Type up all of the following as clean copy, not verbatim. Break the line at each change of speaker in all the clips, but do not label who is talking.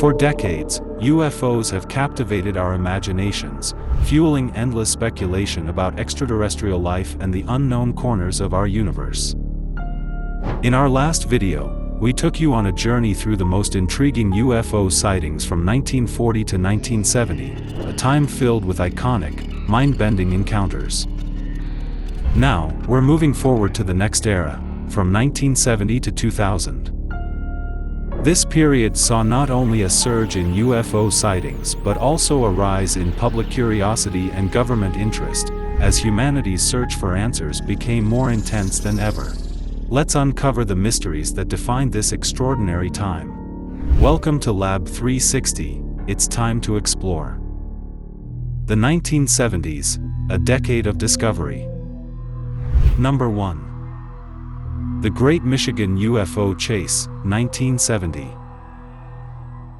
For decades, UFOs have captivated our imaginations, fueling endless speculation about extraterrestrial life and the unknown corners of our universe. In our last video, we took you on a journey through the most intriguing UFO sightings from 1940 to 1970, a time filled with iconic, mind-bending encounters. Now, we're moving forward to the next era, from 1970 to 2000. This period saw not only a surge in UFO sightings but also a rise in public curiosity and government interest, as humanity's search for answers became more intense than ever. Let's uncover the mysteries that defined this extraordinary time. Welcome to Lab 360, it's time to explore. The 1970s, a decade of discovery. Number 1. The Great Michigan UFO Chase, 1970.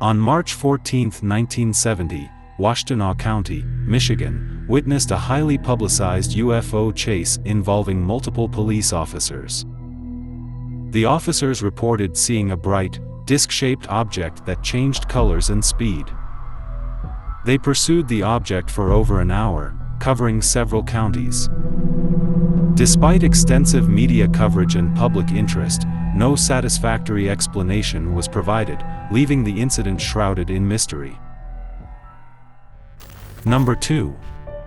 On March 14, 1970, Washtenaw County, Michigan, witnessed a highly publicized UFO chase involving multiple police officers. The officers reported seeing a bright, disc-shaped object that changed colors and speed. They pursued the object for over an hour, covering several counties. Despite extensive media coverage and public interest, no satisfactory explanation was provided, leaving the incident shrouded in mystery. Number 2.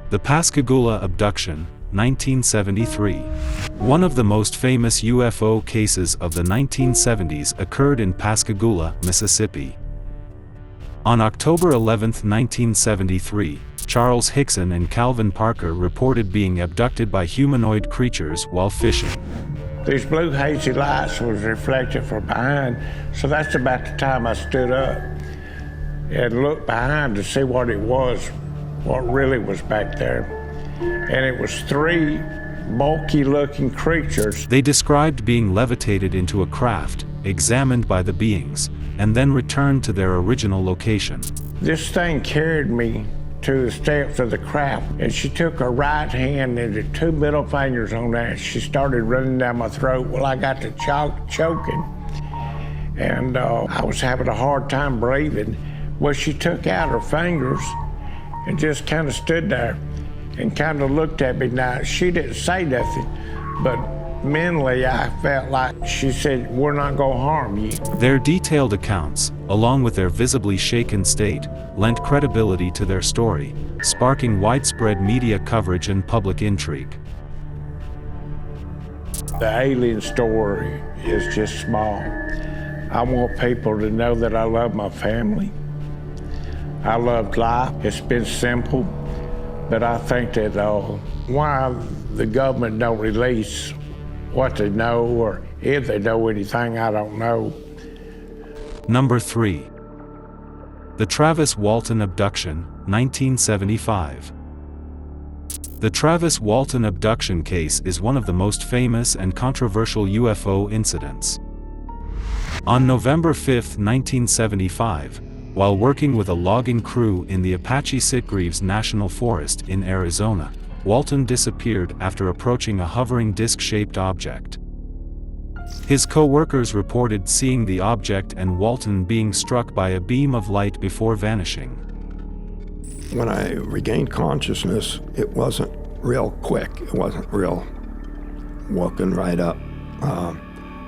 The Pascagoula Abduction, 1973. One of the most famous UFO cases of the 1970s occurred in Pascagoula, Mississippi. On October 11, 1973, Charles Hickson and Calvin Parker reported being abducted by humanoid creatures while fishing.
These blue hazy lights was reflected from behind, so that's about the time I stood up and looked behind to see what it was, what really was back there. And it was 3 bulky-looking creatures.
They described being levitated into a craft, examined by the beings, and then returned to their original location.
This thing carried me to the steps of the craft, and she took her right hand and the 2 middle fingers on that, and she started running down my throat. Well, I got to choking, and I was having a hard time breathing. Well, she took out her fingers and just kind of stood there and kind of looked at me. Now, she didn't say nothing, but mentally I felt like she said, "We're not going to harm you."
Their detailed accounts, along with their visibly shaken state, lent credibility to their story, sparking widespread media coverage and public intrigue.
The alien story is just small. I want people to know that I love my family. I love life. It's been simple. But I think that why the government don't release what they know, or if they know anything, I don't know.
Number 3. The Travis Walton Abduction, 1975. The Travis Walton abduction case is one of the most famous and controversial UFO incidents. On November 5, 1975, while working with a logging crew in the Apache Sitgreaves National Forest in Arizona, Walton disappeared after approaching a hovering disc-shaped object. His co-workers reported seeing the object and Walton being struck by a beam of light before vanishing.
When I regained consciousness, it wasn't real quick. It wasn't real walking right up.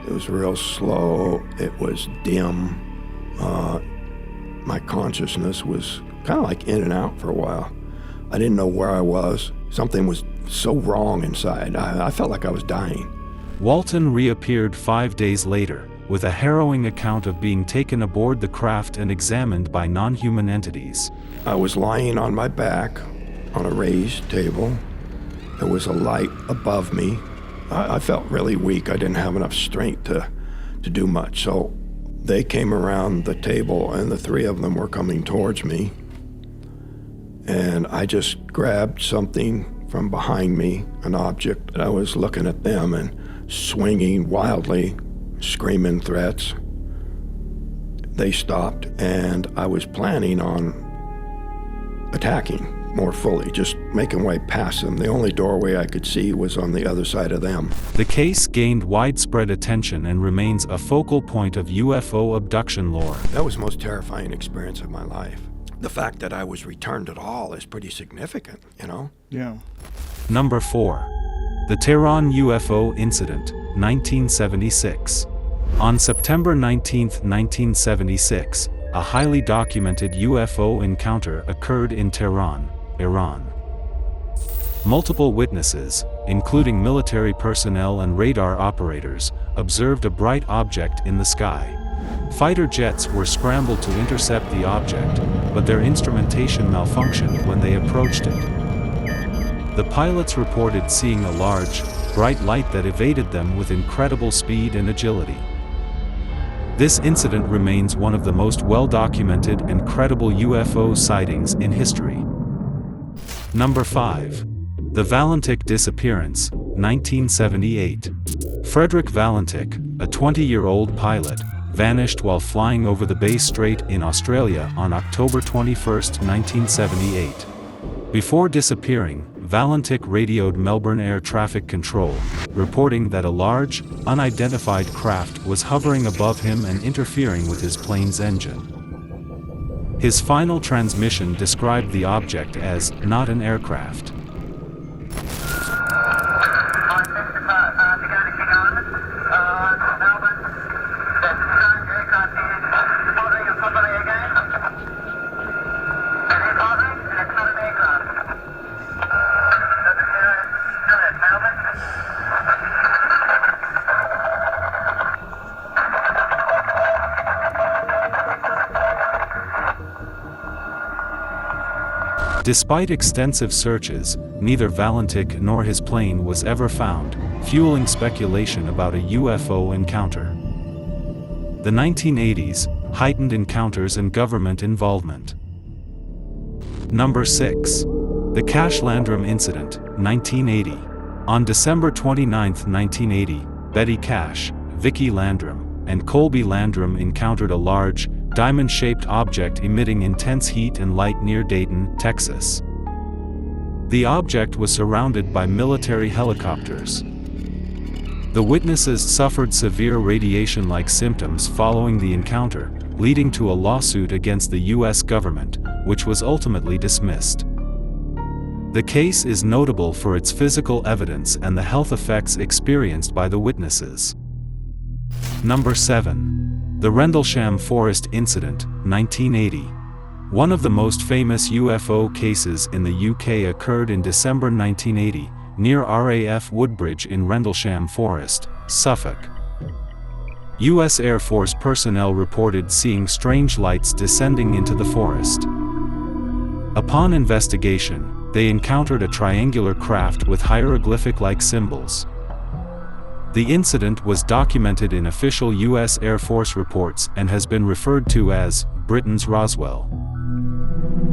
It was real slow. It was dim. My consciousness was kind of like in and out for a while. I didn't know where I was. Something was so wrong inside. I felt like I was dying.
Walton reappeared 5 days later, with a harrowing account of being taken aboard the craft and examined by non-human entities.
I was lying on my back on a raised table. There was a light above me. I felt really weak. I didn't have enough strength to do much. So they came around the table, and the 3 of them were coming towards me. And I just grabbed something from behind me, an object. I was looking at them and swinging wildly, screaming threats. They stopped, and I was planning on attacking, more fully, just making way past them. The only doorway I could see was on the other side of them.
The case gained widespread attention and remains a focal point of UFO abduction lore.
That was the most terrifying experience of my life. The fact that I was returned at all is pretty significant, you know?
Yeah.
Number 4. The Tehran UFO Incident, 1976. On September 19, 1976, a highly documented UFO encounter occurred in Tehran, Iran. Multiple witnesses, including military personnel and radar operators, observed a bright object in the sky. Fighter jets were scrambled to intercept the object, but their instrumentation malfunctioned when they approached it. The pilots reported seeing a large, bright light that evaded them with incredible speed and agility. This incident remains one of the most well-documented and credible UFO sightings in history. Number 5. The Valentich Disappearance, 1978. Frederick Valentich, a 20-year-old pilot, vanished while flying over the Bass Strait in Australia on October 21, 1978. Before disappearing, Valentich radioed Melbourne Air Traffic Control, reporting that a large, unidentified craft was hovering above him and interfering with his plane's engine. His final transmission described the object as not an aircraft. Despite extensive searches, neither Valentich nor his plane was ever found, fueling speculation about a UFO encounter. The 1980s, heightened encounters and government involvement. Number 6. The Cash-Landrum Incident, 1980. On December 29, 1980, Betty Cash, Vicky Landrum, and Colby Landrum encountered a large, diamond-shaped object emitting intense heat and light near Dayton, Texas. The object was surrounded by military helicopters. The witnesses suffered severe radiation-like symptoms following the encounter, leading to a lawsuit against the U.S. government, which was ultimately dismissed. The case is notable for its physical evidence and the health effects experienced by the witnesses. Number 7. The Rendlesham Forest Incident, 1980. One of the most famous UFO cases in the UK occurred in December 1980, near RAF Woodbridge in Rendlesham Forest, Suffolk. US Air Force personnel reported seeing strange lights descending into the forest. Upon investigation, they encountered a triangular craft with hieroglyphic-like symbols. The incident was documented in official U.S. Air Force reports and has been referred to as Britain's Roswell.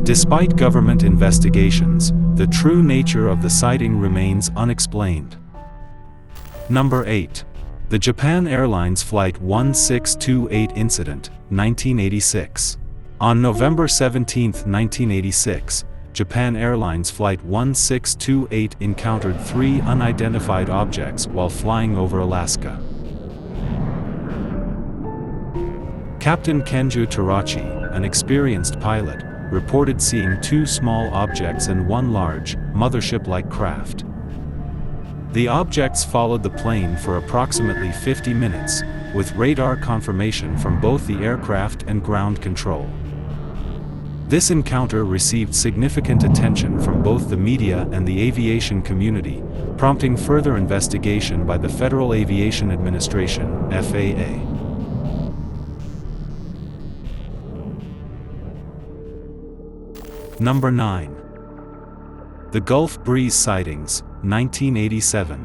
Despite government investigations, the true nature of the sighting remains unexplained. Number 8. The Japan Airlines Flight 1628 Incident, 1986. On November 17, 1986, Japan Airlines Flight 1628 encountered 3 unidentified objects while flying over Alaska. Captain Kenju Tarachi, an experienced pilot, reported seeing 2 small objects and 1 large, mothership-like craft. The objects followed the plane for approximately 50 minutes, with radar confirmation from both the aircraft and ground control. This encounter received significant attention from both the media and the aviation community, prompting further investigation by the Federal Aviation Administration, FAA. Number 9. The Gulf Breeze Sightings, 1987.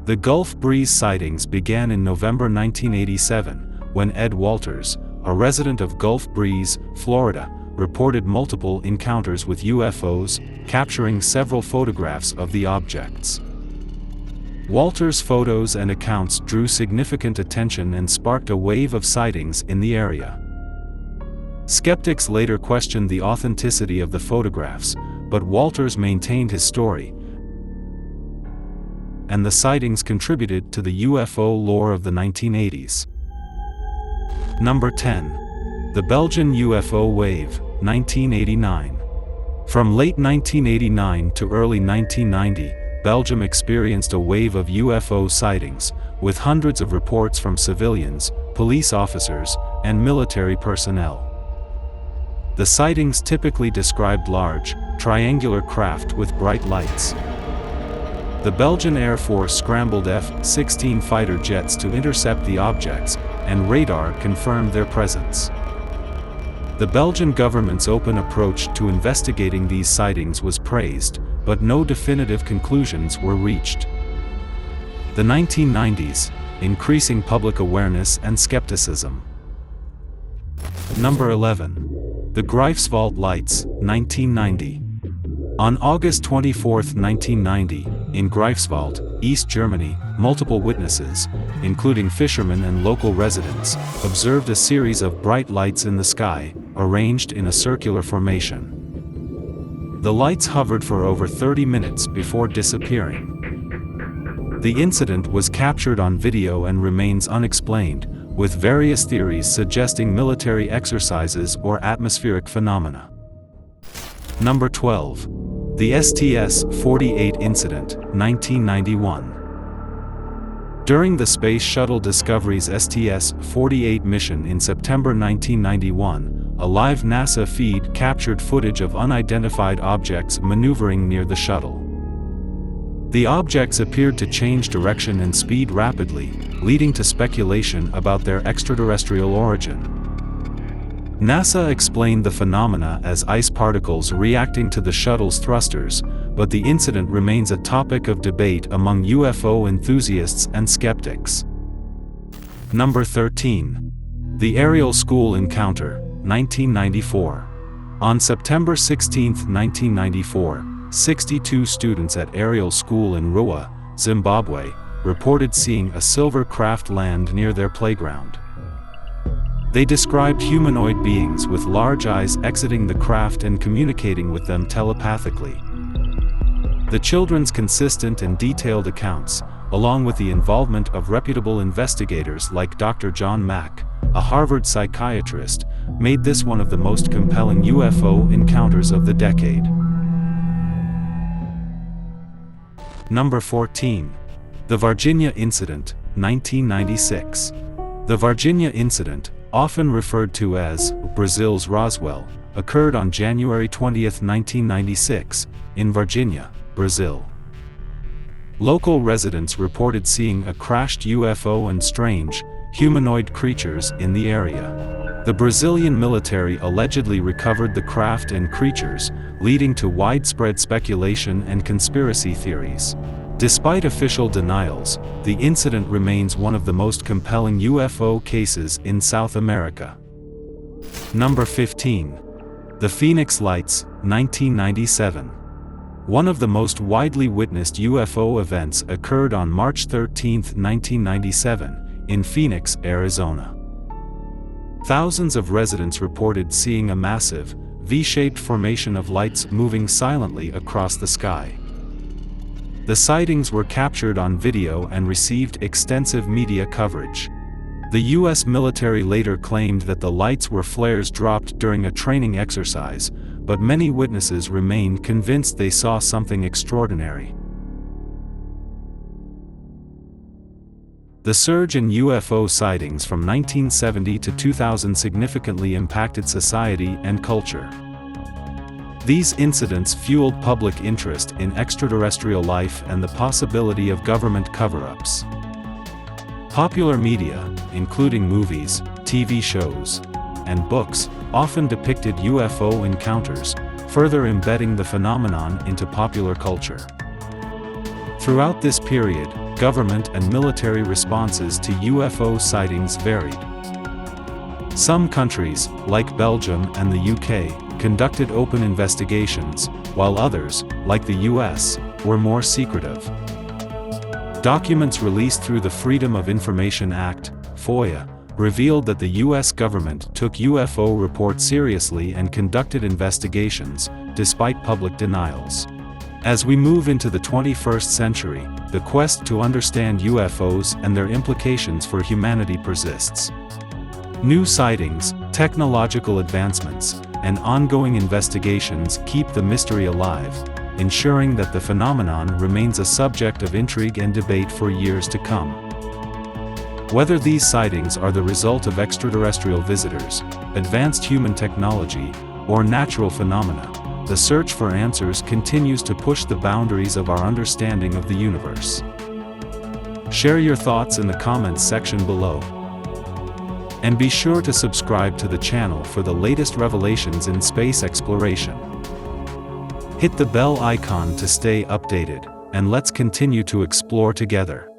The Gulf Breeze sightings began in November 1987, when Ed Walters, a resident of Gulf Breeze, Florida, reported multiple encounters with UFOs, capturing several photographs of the objects. Walters' photos and accounts drew significant attention and sparked a wave of sightings in the area. Skeptics later questioned the authenticity of the photographs, but Walters maintained his story, and the sightings contributed to the UFO lore of the 1980s. Number 10. The Belgian UFO Wave, 1989. From late 1989 to early 1990, Belgium experienced a wave of UFO sightings, with hundreds of reports from civilians, police officers, and military personnel. The sightings typically described large, triangular craft with bright lights. The Belgian Air Force scrambled F-16 fighter jets to intercept the objects, and radar confirmed their presence. The Belgian government's open approach to investigating these sightings was praised, but no definitive conclusions were reached. The 1990s, increasing public awareness and skepticism. Number 11. The Greifswald Lights, 1990. On August 24, 1990, in Greifswald, East Germany, multiple witnesses, including fishermen and local residents, observed a series of bright lights in the sky, arranged in a circular formation. The lights hovered for over 30 minutes before disappearing. The incident was captured on video and remains unexplained, with various theories suggesting military exercises or atmospheric phenomena. Number 12. The STS-48 Incident, 1991. During the Space Shuttle Discovery's STS-48 mission in September 1991, a live NASA feed captured footage of unidentified objects maneuvering near the shuttle. The objects appeared to change direction and speed rapidly, leading to speculation about their extraterrestrial origin. NASA explained the phenomena as ice particles reacting to the shuttle's thrusters, but the incident remains a topic of debate among UFO enthusiasts and skeptics. Number 13. The Ariel School Encounter, 1994. On September 16, 1994, 62 students at Ariel School in Ruwa, Zimbabwe, reported seeing a silver craft land near their playground. They described humanoid beings with large eyes exiting the craft and communicating with them telepathically. The children's consistent and detailed accounts, along with the involvement of reputable investigators like Dr. John Mack, a Harvard psychiatrist, made this one of the most compelling UFO encounters of the decade. Number 14. The Varginha Incident, 1996. The Varginha Incident, often referred to as Brazil's Roswell, occurred on January 20, 1996, in Varginha, Brazil. Local residents reported seeing a crashed UFO and strange, humanoid creatures in the area. The Brazilian military allegedly recovered the craft and creatures, leading to widespread speculation and conspiracy theories. Despite official denials, the incident remains one of the most compelling UFO cases in South America. Number 15. The Phoenix Lights, 1997. One of the most widely witnessed UFO events occurred on March 13, 1997, in Phoenix, Arizona. Thousands of residents reported seeing a massive, V-shaped formation of lights moving silently across the sky. The sightings were captured on video and received extensive media coverage. The U.S. military later claimed that the lights were flares dropped during a training exercise, but many witnesses remained convinced they saw something extraordinary. The surge in UFO sightings from 1970 to 2000 significantly impacted society and culture. These incidents fueled public interest in extraterrestrial life and the possibility of government cover-ups. Popular media, including movies, TV shows, and books, often depicted UFO encounters, further embedding the phenomenon into popular culture. Throughout this period, government and military responses to UFO sightings varied. Some countries, like Belgium and the UK, conducted open investigations, while others, like the US, were more secretive. Documents released through the Freedom of Information Act, FOIA, revealed that the US government took UFO reports seriously and conducted investigations, despite public denials. As we move into the 21st century, the quest to understand UFOs and their implications for humanity persists. New sightings, technological advancements, and ongoing investigations keep the mystery alive, ensuring that the phenomenon remains a subject of intrigue and debate for years to come. Whether these sightings are the result of extraterrestrial visitors, advanced human technology, or natural phenomena, the search for answers continues to push the boundaries of our understanding of the universe. Share your thoughts in the comments section below. And be sure to subscribe to the channel for the latest revelations in space exploration. Hit the bell icon to stay updated, and let's continue to explore together.